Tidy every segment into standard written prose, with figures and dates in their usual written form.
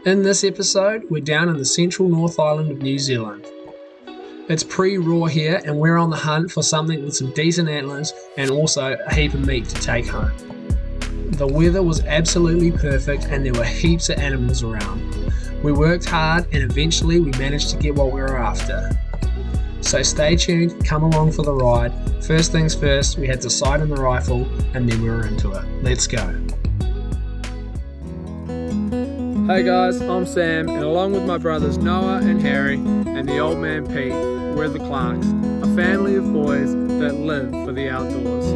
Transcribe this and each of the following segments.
In this episode, we're down in the central North Island of New Zealand. It's pre-raw here and we're on the hunt for something with some decent antlers and also a heap of meat to take home. The weather was absolutely perfect and there were heaps of animals around. We worked hard and eventually we managed to get what we were after. So stay tuned, come along for the ride. First things first, we had to sight in the rifle and then we were into it. Let's go. Hey guys, I'm Sam, and along with my brothers Noah and Harry and the old man Pete, we're the Clarkes, a family of boys that live for the outdoors.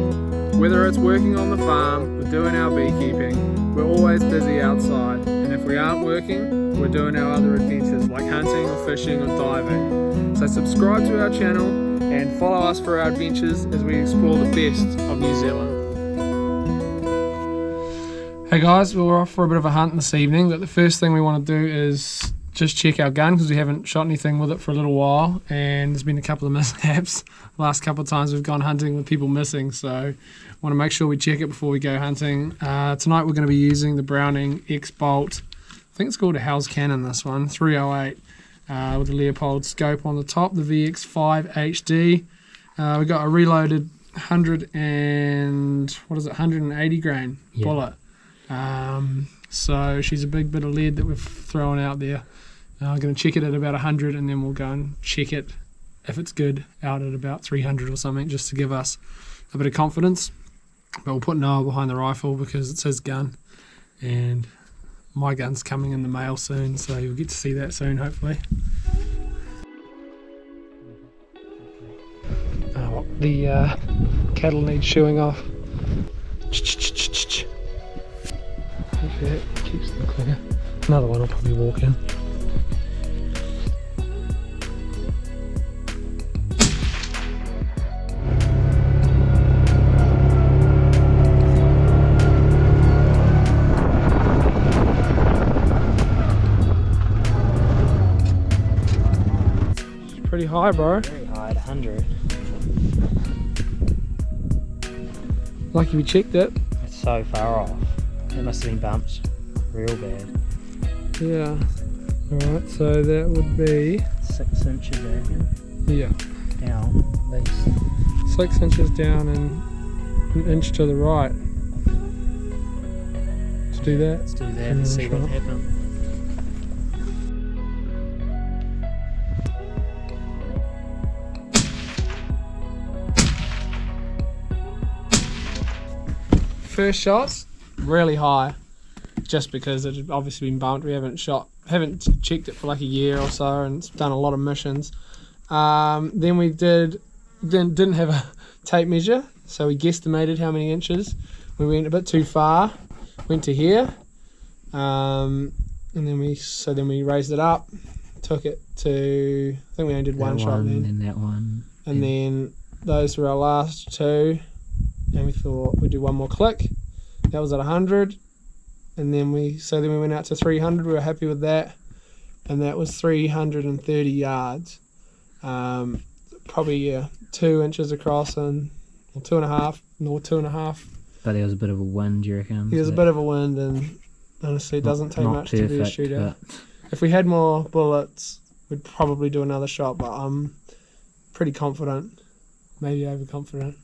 Whether it's working on the farm or doing our beekeeping, we're always busy outside, and if we aren't working, we're doing our other adventures like hunting or fishing or diving. So subscribe to our channel and follow us for our adventures as we explore the best of New Zealand. Hey guys, we're off for a bit of a hunt this evening, but the first thing we want to do is just check our gun because we haven't shot anything with it for a little while and there's been a couple of mishaps. The last couple of times we've gone hunting with people missing, so I want to make sure we check it before we go hunting. Tonight we're going to be using the Browning X-Bolt, I think it's called a Hell's Cannon this one, 308 with the Leopold scope on the top, the VX5 HD. We got a reloaded 180 grain bullet. So she's a big bit of lead that we've thrown out there. I'm going to check it at about 100 and then we'll go and check it, if it's good, out at about 300 or something, just to give us a bit of confidence. But we'll put Noah behind the rifle because it's his gun and my gun's coming in the mail soon, so you'll get to see that soon hopefully. Oh, the cattle need shoeing off. Hopefully that keeps them clear. Another one will probably walk in. It's pretty high, bro. Very high at 100. Lucky we checked it. It's so far off. It must have been bumped real bad. Yeah. Alright, so that would be 6 inches, I reckon. Yeah. Down, at least. 6 inches down and an inch to the right. Let's do that. Let's do that and see what happens. First shots, really high, just because it's obviously been bumped. We haven't checked it for like a year or so, and it's done a lot of missions. Then we didn't have a tape measure, so we guesstimated how many inches. We went a bit too far, went to here, and then we raised it up, took it to, I think we only did one shot then. And that one. And then those were our last two. And we thought we'd do one more click. That was at 100, and then we went out to 300. We were happy with that, and that was 330 yards. Probably 2 inches across and or 2.5. But there was a bit of a wind, you reckon? There was a bit of a wind, and honestly, it doesn't take much to be a shooter. If we had more bullets, we'd probably do another shot. But I'm pretty confident, maybe overconfident.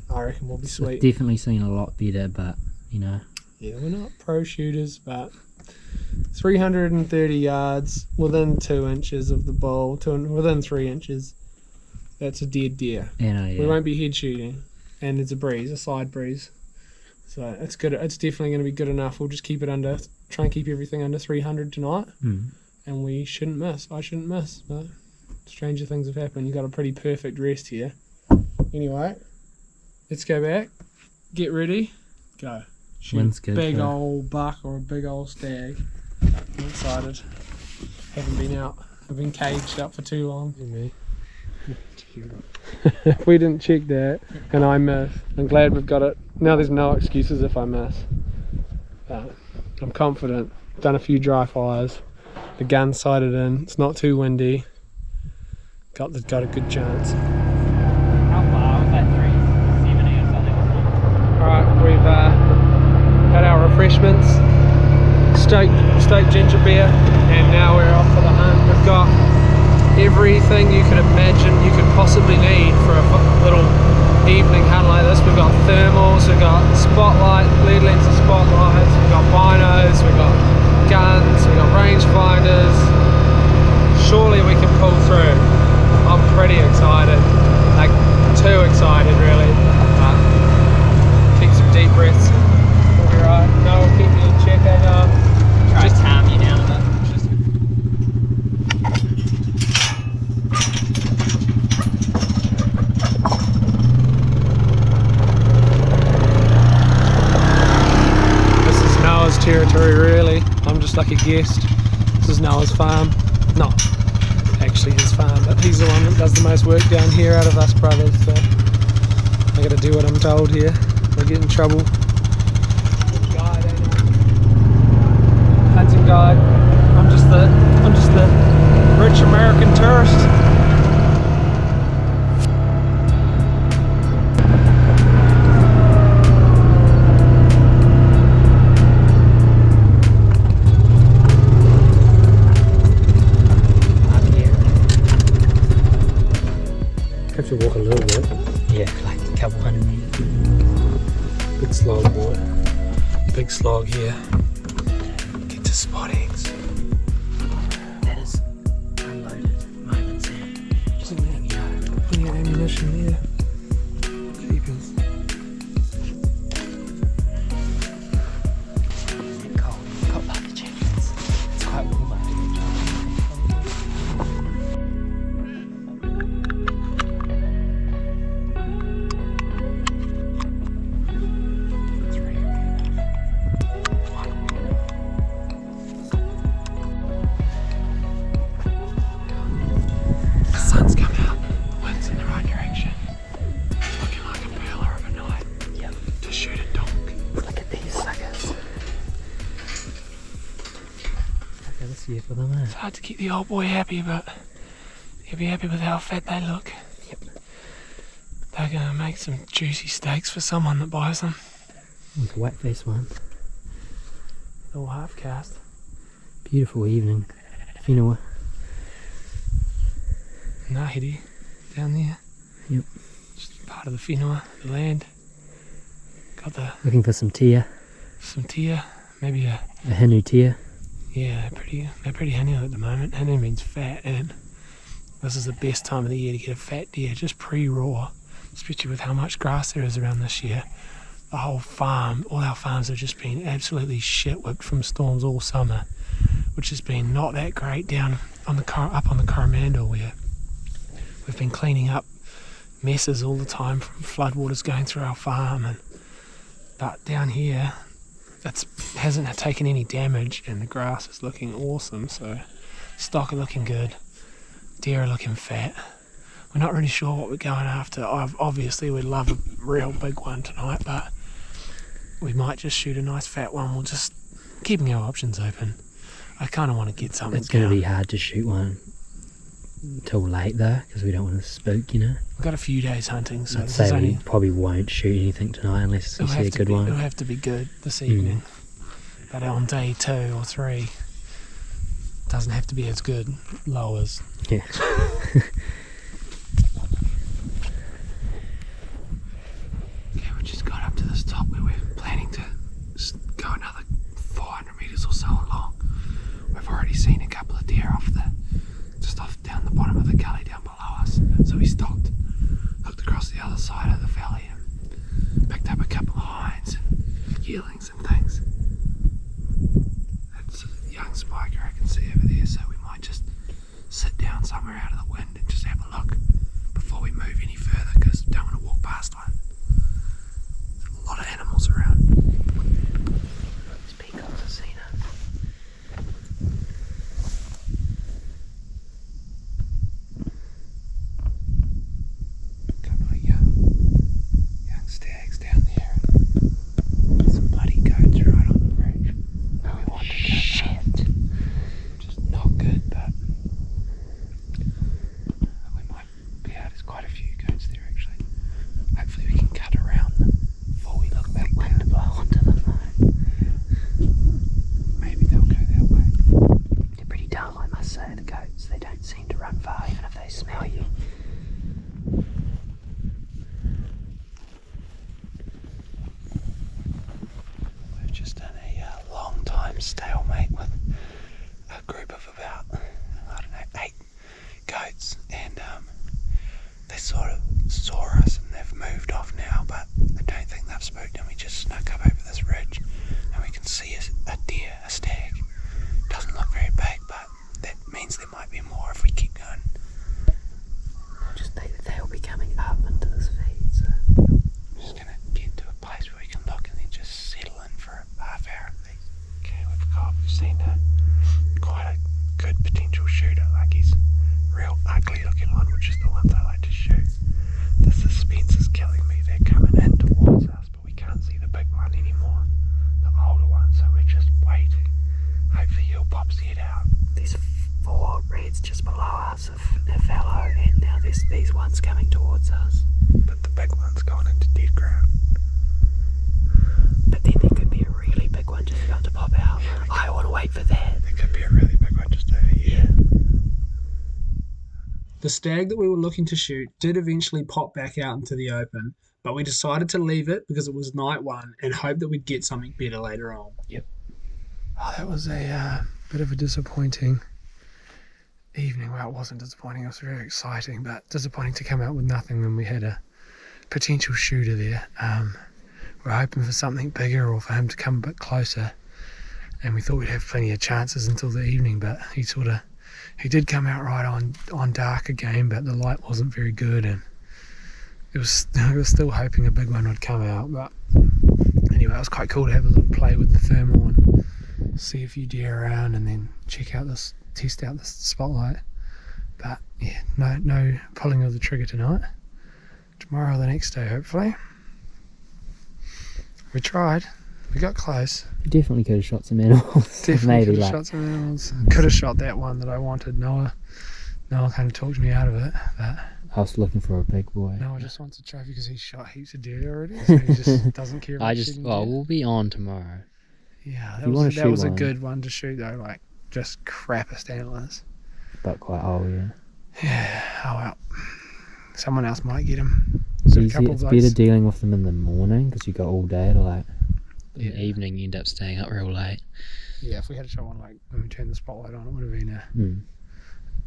I reckon we'll be sweet. It's definitely seen a lot better, but you know. Yeah, we're not pro shooters, but 330 yards within 2 inches of the bull, within 3 inches. That's a dead deer. Yeah, We won't be head shooting, and it's a breeze, a side breeze. So it's good. It's definitely going to be good enough. We'll just try and keep everything under 300 tonight, and we shouldn't miss. I shouldn't miss, but stranger things have happened. You got a pretty perfect rest here. Anyway, let's go back, get ready, go. Shoot a big old buck or a big old stag. I'm excited. Haven't been out. I've been caged up for too long. If we didn't check that and I miss, I'm glad we've got it. Now there's no excuses if I miss. I'm confident. Done a few dry fires. The gun's sighted in. It's not too windy. Got a good chance. How far was that? 370 or something? Alright, we've had our refreshments. stoked ginger beer, and now we're off for the hunt. We've got everything you could imagine you could possibly need for a little evening hunt like this. We've got thermals, we've got spotlight, lead lenses spotlights, we've got binos, we've got guns, we've got rangefinders. Surely we can pull through. I'm pretty excited, like too excited really. Keep some deep breaths. We'll be right. No, we'll keep you in check. Try to calm you down a bit. This is Noah's territory really. I'm just like a guest. This is Noah's farm. Not actually his farm, but he's the one that does the most work down here out of us brothers, so I gotta do what I'm told here. I'll get in trouble. Hunting guide. I'm just the rich American tourist. Have to walk a little bit. Yeah, like a couple hundred meters. Big slog, boy. Big slog here. Get to spottings. That is unloaded moments here. Just letting you know. Plenty of ammunition there. Jeepers. It's cold. I've got leather jackets. It's quite warm out here. Yeah, for them, It's hard to keep the old boy happy, but he'll be happy with how fat they look. Yep. They're gonna make some juicy steaks for someone that buys them. With a white face one. Little half cast. Beautiful evening. Whenua. Ngāhere down there. Yep. Just part of the whenua, the land. Got the Looking for some tia. some tia, maybe a hinu tia. yeah, they're pretty hanu at the moment. Hanu means fat, and this is the best time of the year to get a fat deer, just pre-raw, especially with how much grass there is around this year. The whole farm, all our farms have just been absolutely shit-whipped from storms all summer, which has been not that great down on up on the Coromandel, where we've been cleaning up messes all the time from floodwaters going through our farm, but down here that hasn't taken any damage, and the grass is looking awesome, so stock are looking good, deer are looking fat. We're not really sure what we're going after. Obviously we'd love a real big one tonight, but we might just shoot a nice fat one. We'll just keeping our options open. I kind of want to get something. It's going to be hard to shoot one till late though, because we don't want to spook, you know. We've got a few days hunting, so I'd say we probably won't shoot anything tonight unless you see a good one. It'll have to be good this evening. But on day 2 or 3, it doesn't have to be as good. Lowers. Yeah. Okay, we just got up to this top where we're planning to go another 400 metres or so along. We've already seen a couple of deer just off down the bottom of the gully down below us. So we stopped, looked across the other side of the valley and picked up a couple of hinds and yearlings and things. That's a young spiker I can see over there, so we might just sit down somewhere out of the wind and just have a stalemate with a group of about, I don't know, 8 goats, and they sort of saw us and they've moved off now, but I don't think they've spooked, and we just snuck up over this ridge and we can see a deer, a stag. Doesn't look very big, but that means there might be more if we keep going. They'll be coming up into this feed, so I'm just going to get to a place where we can look and then just settle in for a half hour at least. Okay, we've seen quite a good potential shooter. Like, he's a real ugly looking one, which is the ones I like to shoot. The suspense is killing me. They're coming in towards us, but we can't see the big one anymore, the older one, so we're just waiting. Hopefully he'll pop his head out. there's 4 reds just below us of fallow, and now there's these ones coming towards us. But the big one's gone into dead ground. But then there could be a really big one just about to pop out. I want to wait for that. There could be a really big one just over here. The stag that we were looking to shoot did eventually pop back out into the open, but we decided to leave it because it was night one and hope that we'd get something better later on. Oh, that was a bit of a disappointing evening. Well, it wasn't disappointing, it was very exciting, but disappointing to come out with nothing when we had a potential shooter there. We're hoping for something bigger or for him to come a bit closer, and we thought we'd have plenty of chances until the evening, but he did come out right on dark again, but the light wasn't very good, and we were still hoping a big one would come out. But anyway, it was quite cool to have a little play with the thermal and see a few deer around, and then test out this spotlight. But yeah, no pulling of the trigger tonight. Tomorrow or the next day, hopefully. We tried. We got close. You definitely could have shot some animals. Definitely could have shot some animals. Could have shot that one that I wanted. Noah kind of talked me out of it, but I was looking for a big boy. Noah just wants a trophy because he's shot heaps of deer already, so he just doesn't care about shooting deer. We'll be on tomorrow. Yeah, that was a good one to shoot though, like just crappest antlers. But quite old, yeah. Yeah, oh well. Someone else might get him. It's better dealing with them in the morning because you got all day to in the evening you end up staying up real late. Yeah, if we had shot one like when we turned the spotlight on, it would have been a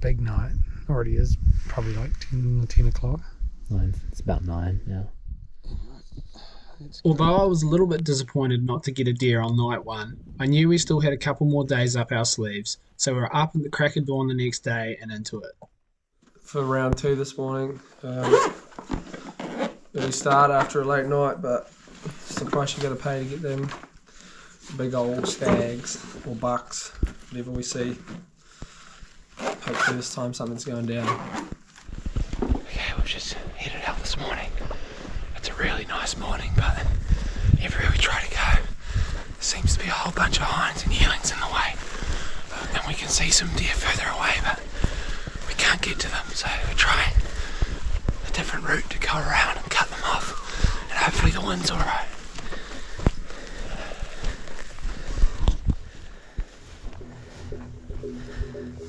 big night. Already is probably like 10 o'clock. It's about 9 now. Although I was a little bit disappointed not to get a deer on night one, I knew we still had a couple more days up our sleeves, so we were up at the crack of dawn the next day and into it. For round 2 this morning, early start after a late night, but it's the price you got to pay to get them big old stags or bucks, whatever we see. Hopefully this time something's going down. Okay, we've just headed out this morning. It's a really nice morning, but everywhere we try to go, there seems to be a whole bunch of hinds and yearlings in the way. And we can see some deer further away, but we can't get to them, so we're trying a different route to go around and cut them off, and hopefully the wind's alright.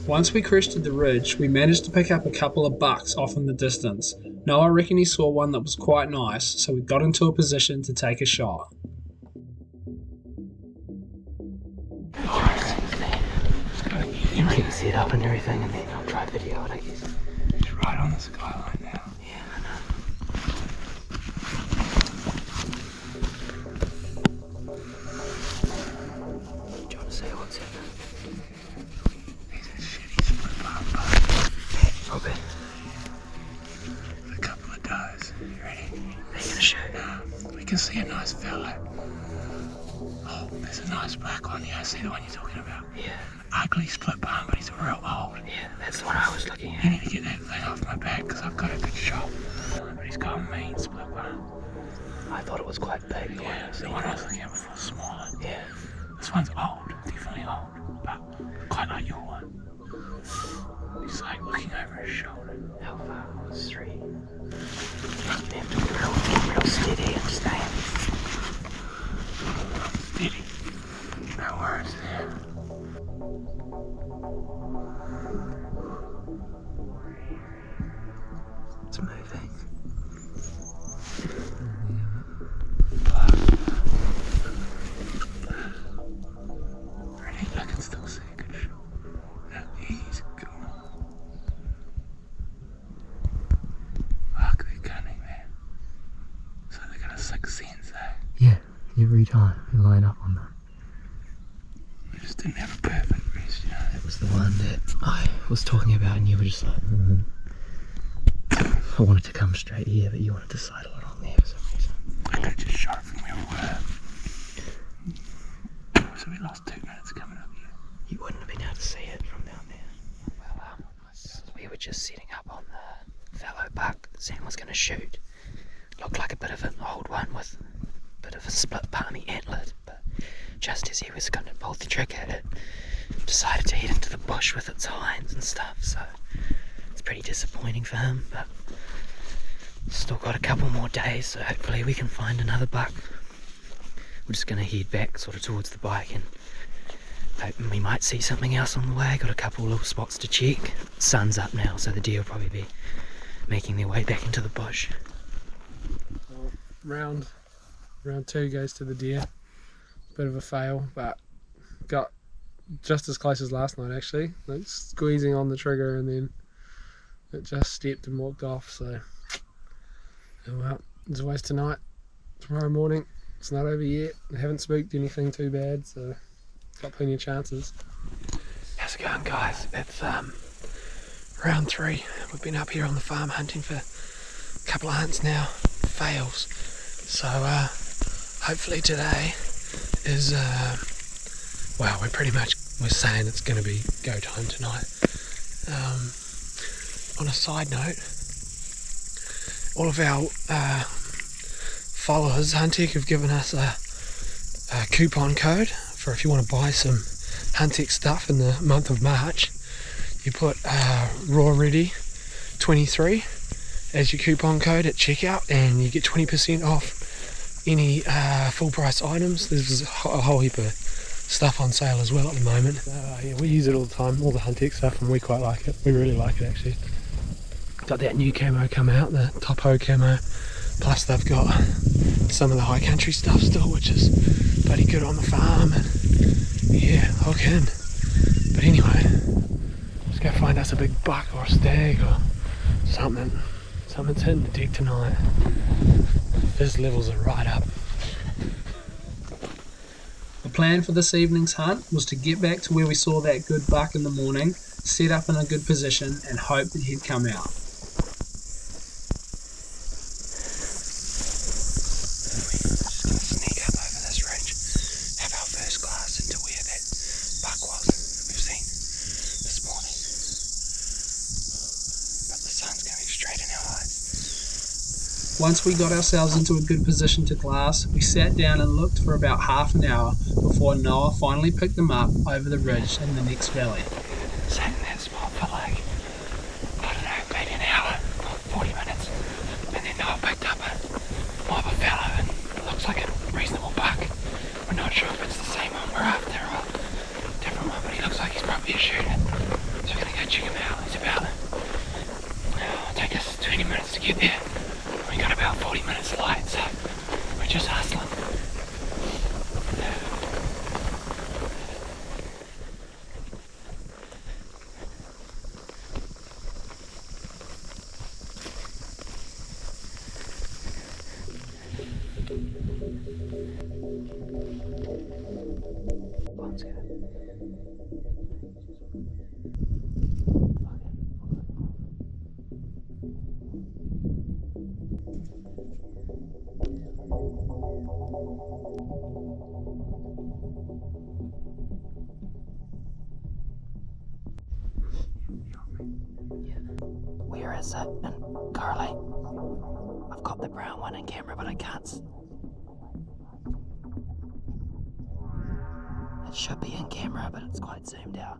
Once we crested the ridge, we managed to pick up a couple of bucks off in the distance. Noah reckoned he saw one that was quite nice, so we got into a position to take a shot. You get it set up and everything, and then I'll try video it, I guess. It's right on the skyline now. Yeah, I know. Do you want to say what's in it? He's a shitty split bump. Probably. A couple of does. You ready? Are you going to shoot? We can see a nice fella. Oh, there's a nice black one. Yeah, I see the one you're talking about. Yeah. Ugly split bump, but he's real old. Yeah, that's the one I was looking at. I need to get that thing off my back because I've got a good shot. But he's got a mean split bump. I thought it was quite big. Yeah, the one I was looking at before was smaller. Yeah. This one's old, definitely old, but quite like your one. He's like looking over his shoulder. How far? 3. You have to be real steady and stay. Steady. No worries there. It's moving. every time we line up on that. We just didn't have a perfect rest, you know. It was the one that I was talking about, and you were just like, I wanted to come straight here, but you wanted to side a lot on there for some reason. I could have just shot it from where we were. So we lost 2 minutes coming up here. You wouldn't have been able to see it from down there. Well, we were just setting up on the fallow buck that Sam was going to shoot. Looked like a bit of an old one with a bit of a split palmy antler, but just as he was going to pull the trigger, it decided to head into the bush with its hinds and stuff, so it's pretty disappointing for him, but still got a couple more days, so hopefully we can find another buck. We're just going to head back sort of towards the bike and hoping we might see something else on the way. Got a couple little spots to check. Sun's up now, so the deer will probably be making their way back into the bush. Well, round 2 goes to the deer. Bit of a fail, but got just as close as last night actually. Like squeezing on the trigger and then it just stepped and walked off, so oh well, it's always tonight. Tomorrow morning, it's not over yet. I haven't spooked anything too bad, so got plenty of chances. How's it going, guys? It's round 3. We've been up here on the farm hunting for a couple of hunts now. Fails. So hopefully today is well, we're saying it's going to be go time tonight. On a side note, all of our followers, Huntech, have given us a coupon code for if you want to buy some Huntech stuff in the month of March. You put Raw Ready 23 as your coupon code at checkout, and you get 20% off any full price items. There's a whole heap of stuff on sale as well at the moment. Yeah, we use it all the time, all the Huntech stuff, and we quite like it. We really like it actually. Got that new camo come out, the Topo camo, plus they've got some of the high country stuff still, which is bloody good on the farm, and yeah, Ohakune. But anyway, let's go find us a big buck or a stag or something. Something's hitting the deck tonight. These levels are right up. The plan for this evening's hunt was to get back to where we saw that good buck in the morning, set up in a good position, and hope that he'd come out. Just gonna sneak up over this ridge, have our first glass into where that buck was we've seen this morning. But the sun's going straight in our eyes. Once we got ourselves into a good position to glass, we sat down and looked for about half an hour before Noah finally picked them up over the ridge in the next valley. Sat in that spot for like, I don't know, maybe an hour, 40 minutes. And then Noah picked up more of a fellow, and it looks like a reasonable buck. We're not sure if it's the same one we're after or a different one, but he looks like he's probably a shooter. So we're going to go check him out. It's about, it'll take us 20 minutes to get there. We got about 40 minutes light, so we're just hustling. Where is it? And correlate. I've got the brown one in camera, but I can't. It should be in camera, but it's quite zoomed out.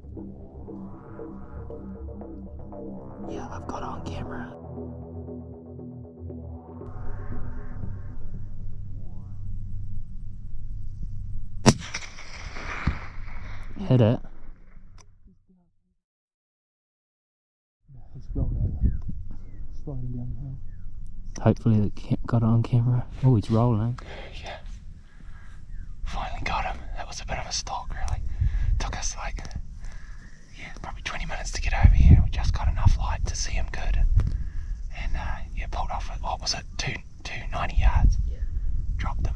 Yeah, I've got it on camera. Hit it. He's rolled over, sliding down the hill. Hopefully it got it on camera. Oh, he's rolling. Yeah. Finally got him. That was a bit of a stalk, really. Took us like, probably 20 minutes to get over here. We just got enough light to see him good. And pulled off at, what was it, 290 yards. Yeah. Dropped them.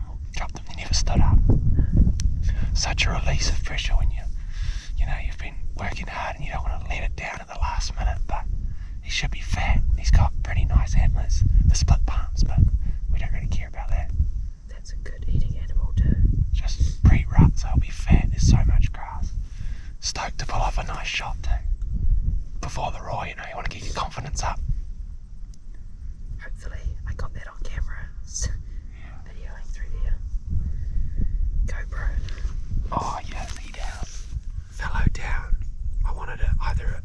They never just stood up. Such a release of pressure when you've been working hard and you don't want to let it down at the last minute, but he should be fat. He's got pretty nice antlers, the split palms, but we don't really care about that. That's a good eating animal too. Just pre-rut, so he'll be fat. There's so much grass. Stoked to pull off a nice shot too. Before the roar, you want to get your confidence up. Hopefully I got that on camera. Videoing through there. GoPro. Oh yeah, lay down. Fellow down. I wanted either an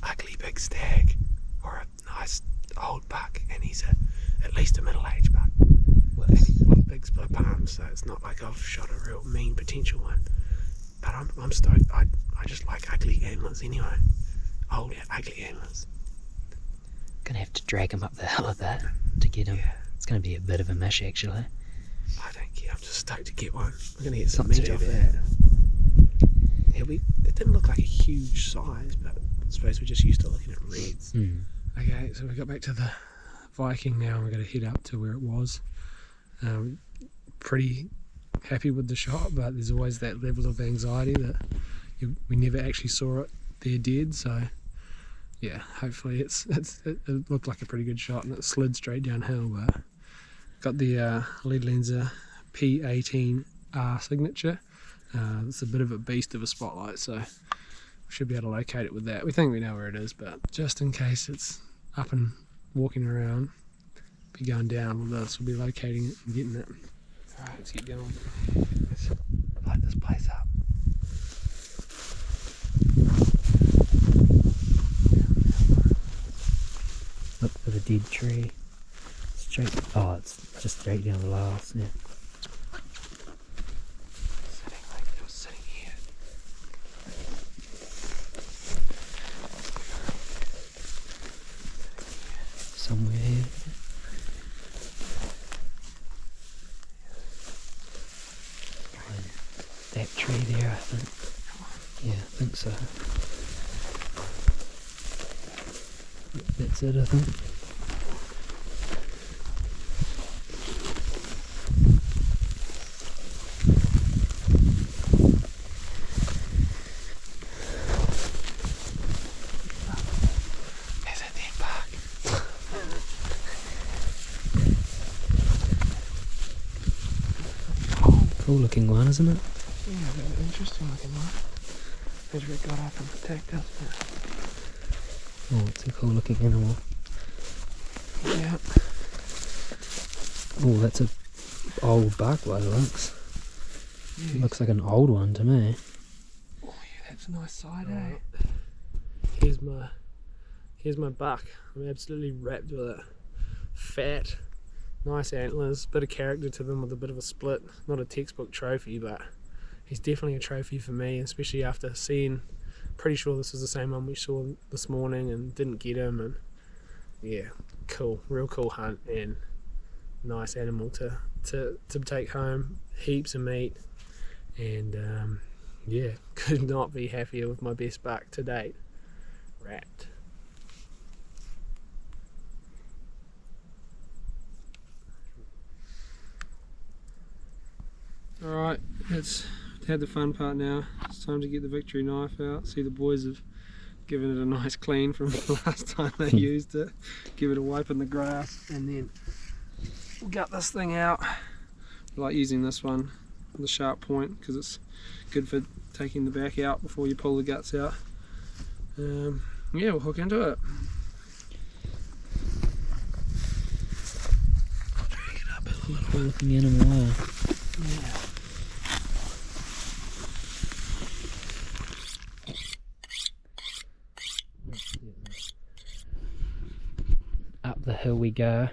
ugly big stag or a nice old buck, and he's at least a middle-aged buck. And he's with big split palms, so it's not like I've shot a real mean potential one. But I'm stoked. I just like ugly antlers anyway. Old ugly antlers. Gonna have to drag him up the hill a bit to get him. Yeah. It's gonna be a bit of a mish actually. I don't care. I'm just stoked to get one. We're gonna get some Not meat too off bad. that. Yeah, it didn't look like a huge size, but I suppose we're just used to looking at reds. Okay, so we got back to the Viking now, and we're going to head up to where it was. Pretty happy with the shot, but there's always that level of anxiety that we never actually saw it there dead. So yeah, hopefully it looked like a pretty good shot, and it slid straight downhill. But got the lead lenser P18R signature. It's a bit of a beast of a spotlight, so we should be able to locate it with that. We think we know where it is, but just in case it's up and walking around, be going down with this, we'll be locating it and getting it. Alright, let's get going. Let's light this place up. Look for the dead tree. Straight. Oh, it's just straight down the last. Yeah. Sitting here. Somewhere here. That tree there, I think. Yeah, I think so. That's it, I think. There's a dead buck. Cool looking one, isn't it? Yeah, very interesting looking one. Maybe it got up and attacked us. Oh, it's a cool looking animal. Yeah. Oh, that's a old buck by the looks. Yeah. Looks like an old one to me. Oh yeah, that's a nice side, Here's my buck. I'm absolutely wrapped with it. Fat, nice antlers, bit of character to them with a bit of a split. Not a textbook trophy, but he's definitely a trophy for me, especially after seeing, pretty sure this is the same one we saw this morning and didn't get him. And yeah, cool, real cool hunt and nice animal to take home. Heaps of meat, and yeah, could not be happier with my best buck to date. Wrapped. Alright, let's had the fun part now. It's time to get the victory knife out. See, the boys have given it a nice clean from the last time they used it. Give it a wipe in the grass, and then we'll gut this thing out. I like using this one, the sharp point, because it's good for taking the back out before you pull the guts out. Yeah, we'll hook into it. Drag it up a little Cool looking animal. Yeah. Up the hill we go.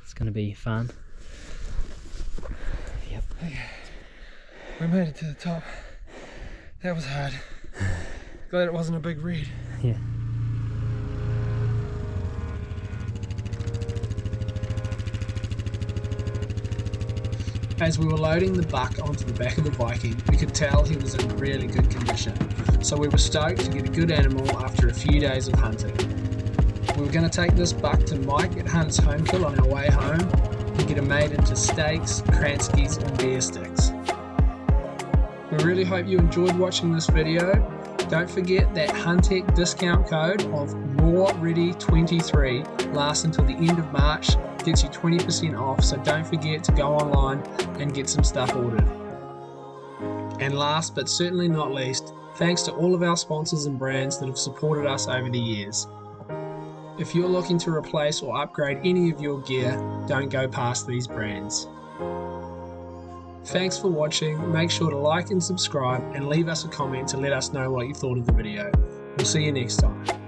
It's going to be fun. Yep. We made it to the top. That was hard. Glad it wasn't a big red. Yeah. As we were loading the buck onto the back of the Viking, we could tell he was in really good condition, so we were stoked to get a good animal after a few days of hunting. We were going to take this buck to Mike at Hunt's home kill on our way home. and get them made into steaks, kranskis and beer sticks. We really hope you enjoyed watching this video. Don't forget that Huntech discount code of RAWREADY23 lasts until the end of March, gets you 20% off, so don't forget to go online and get some stuff ordered. And last but certainly not least, thanks to all of our sponsors and brands that have supported us over the years. If you're looking to replace or upgrade any of your gear, don't go past these brands. Thanks for watching. Make sure to like and subscribe and leave us a comment to let us know what you thought of the video. We'll see you next time.